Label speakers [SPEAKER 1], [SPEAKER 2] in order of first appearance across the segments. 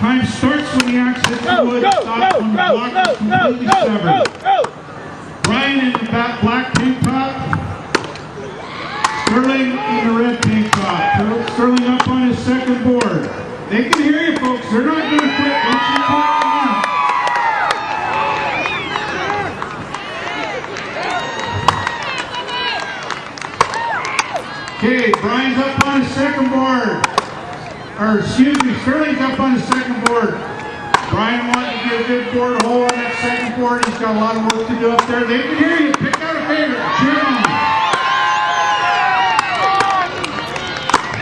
[SPEAKER 1] Time starts when the axe hits the wood, stops when the block is completely severed. Brian in the black tank top, Stirling in the red tank top. Stirling up on his second board. They can hear you, folks. They're not going to quit. Don't you talk to them. Okay, Brian's up on his second board. Or excuse me, Stirling's up on his second board. Brian wanted to get a good board hole on that second board. He's got a lot of work to do up there. They can hear you. Pick out a favorite. Cheer on.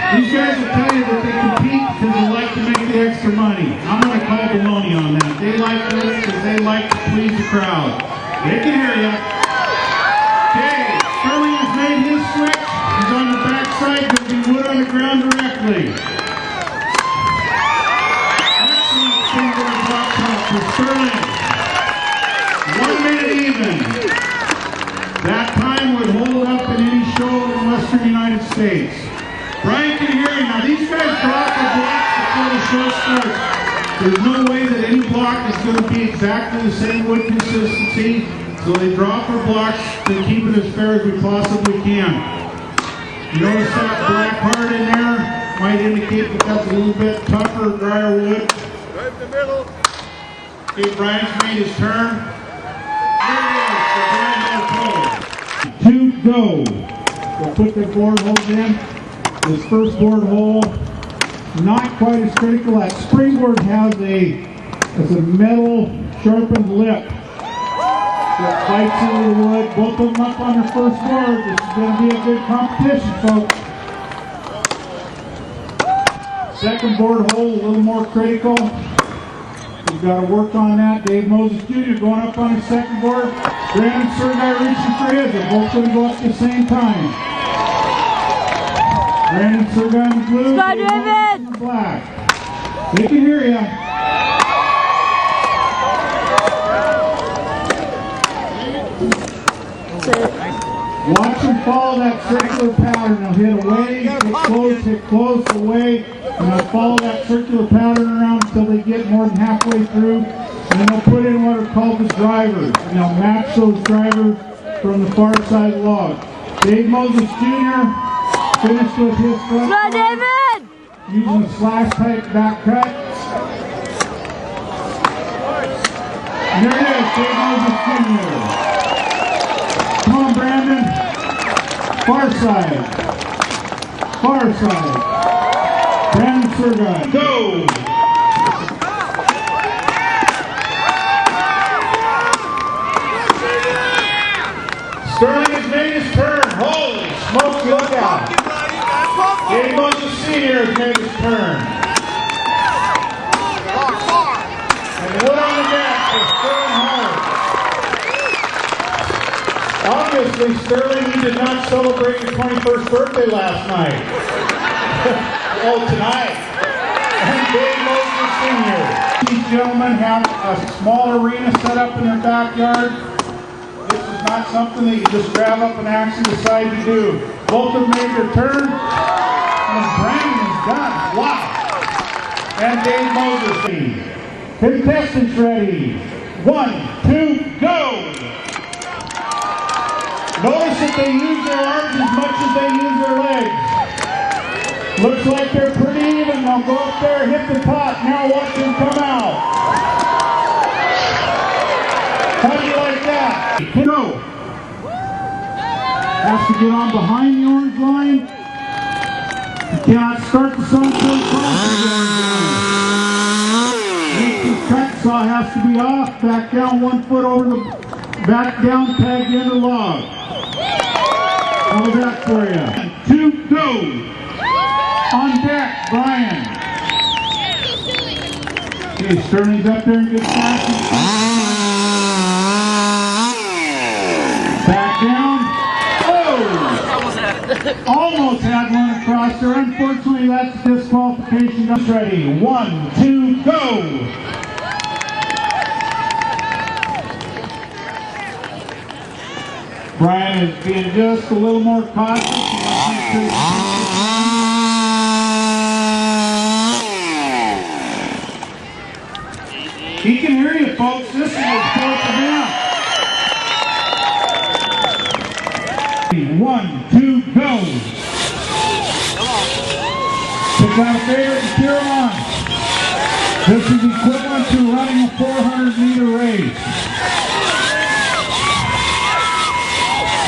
[SPEAKER 1] These guys will tell you that they compete because they like to make the extra money. I'm going to call baloney on that. They like this because they like to please the crowd. They can hear you. Okay, Stirling has made his switch. He's on the backside. There'll be wood on the ground directly. Excellent single drop top for Stirling. 1 minute even. That time would hold up in any show in Western United States. Brian can hear you. Now these guys drop their blocks before the show starts. There's no way that any block is going to be exactly the same wood consistency. So they drop their blocks to keep it as fair as we possibly can. You notice that black Hart in there might indicate that that's a little bit tougher, drier wood.
[SPEAKER 2] Right in the middle.
[SPEAKER 1] Okay, Brian's made his turn. Here it is for Brian Bartow. 2 go. We'll put the board holes in. This first board hole, not quite as critical. That springboard has a metal sharpened lip that bites into the wood. Both of them up on their first board. This is going to be a good competition, folks. Second board hole, a little more critical. We've got to work on that. Dave Moses Jr. going up on his second board. Branden and Sirguy reaching for his. They're both going to go up at the same time. Branden and Sirguy in the blue.
[SPEAKER 3] Scott David!
[SPEAKER 1] In the black. They can hear you. Watch them follow that circular pattern. They'll hit away, hit close, away, and they'll follow that circular pattern around until they get more than halfway through. And then they'll put in what are called the drivers. And they'll match those drivers from the far side log. Dave Moses Jr. finished with his front
[SPEAKER 3] Scott David!
[SPEAKER 1] using a slash type back cut. And there it is, Dave Moses Jr. Come on, Branden. Far side. Far side. Branden Sirguy. Go! Stirling has made his turn. Holy smoke, look out. Dave Moses Sr. has made his turn. And wood on the deck for Stirling Hart. Obviously, Stirling, you did not celebrate your 21st birthday last night. Oh, tonight. And Dave Moses Sr. These gentlemen have a small arena set up in their backyard. This is not something that you just grab up and actually decide to do. Both have made their turn. And Branden is done. Wow. And Dave Moses. Contestants ready. 1, 2, go! Notice that they use their arms as much as they use their legs. Looks like they're pretty even. They'll go up there, hit the top. Now watch them come out. How do you like that? Go. Has to get on behind the orange line. You cannot start the song until it crosses the orange line. The track saw has to be off. Back down 1 foot over the back down, tag in the log. How's that for you? 2, go! On deck, Brian. Okay, Stirling's up there in good fashion. Back down. Oh! Almost had one across there. Unfortunately, that's disqualification. Ready. 1, 2, go! Brian is being just a little more cautious. He can hear you, folks. This is his fourth event. 1, 2, go. Pick out a favorite and cheer him on. This is equivalent to running a 400-meter race.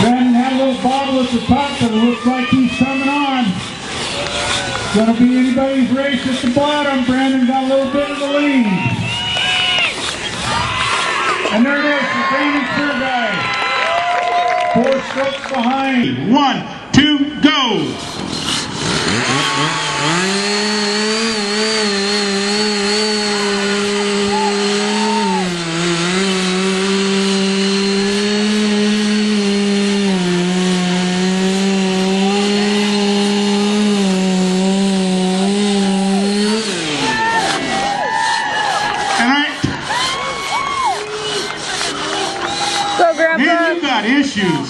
[SPEAKER 1] Branden had a little bobble at the top that looks like he's coming on. It's going to be anybody's race at the bottom. Branden got a little bit of the lead. And there it is for Branden Sirguy. 4 strokes behind. 1, 2, go. Man, you got issues.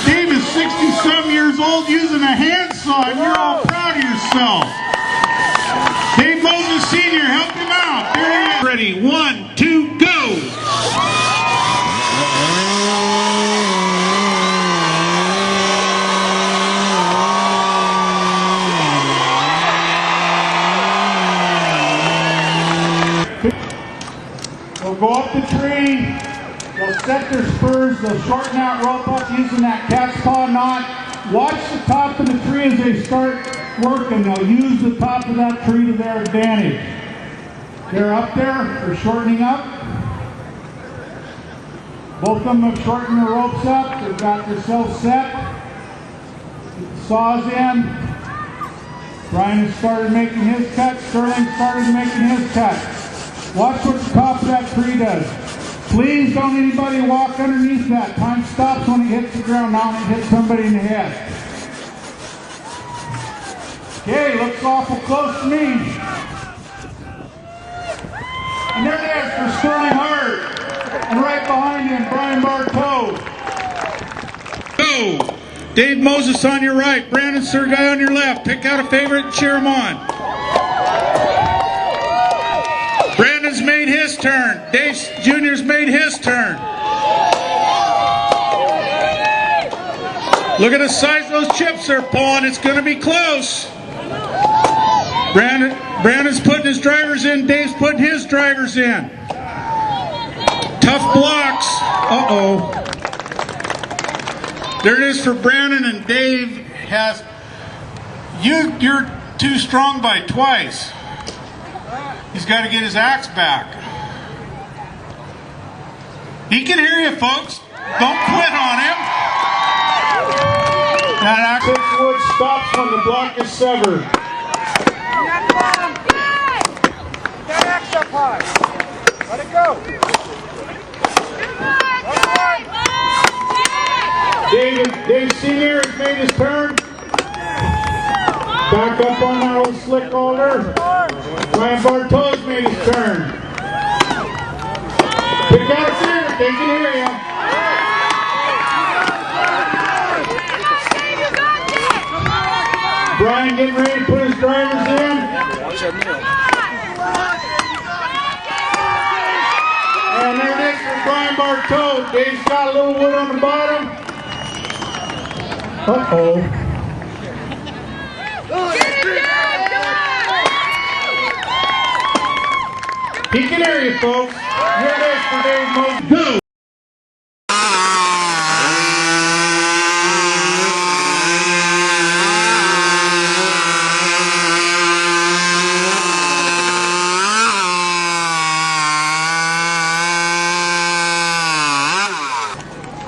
[SPEAKER 1] Dave is 60-some years old using a handsaw, and you're all proud of yourself. Dave Moses Sr., help him out. There he is. Ready, 1, 2, go. They'll go up the tree. They'll set their spurs, they'll shorten that rope up using that cat's paw knot. Watch the top of the tree as they start working. They'll use the top of that tree to their advantage. They're up there, they're shortening up. Both of them have shortened their ropes up. They've got themselves set. Get the saws in. Brian has started making his cut. Stirling started making his cut. Watch what the top of that tree does. Please don't anybody walk underneath that. Time stops when it hits the ground, not when it hits somebody in the head. Okay, looks awful close to me. And there it is for Stirling Hart. And right behind him, Bartow. Go! Dave Moses on your right, Branden Sirguy on your left. Pick out a favorite and cheer him on. Branden's made his turn. Dave Jr.'s made his turn. Look at the size of those chips they're pulling. It's going to be close. Branden's putting his drivers in. Dave's putting his drivers in. Tough blocks. Uh-oh. There it is for Branden, and Dave has... You're too strong by twice. He's got to get his axe back. He can hear you, folks. Don't quit on him. That axe wood stops when the block is severed.
[SPEAKER 2] That axe up high. Let it go.
[SPEAKER 1] Dave Sr. has made his turn. Back up on that old slick holder. Bartow's made his turn. Pick out here, they can hear you. Brian getting ready to put his drivers in. And there it is for Brian Bartow. Dave's got a little wood on the bottom. Uh-oh. He can hear you, folks. Here it is for Dave Moses. Go!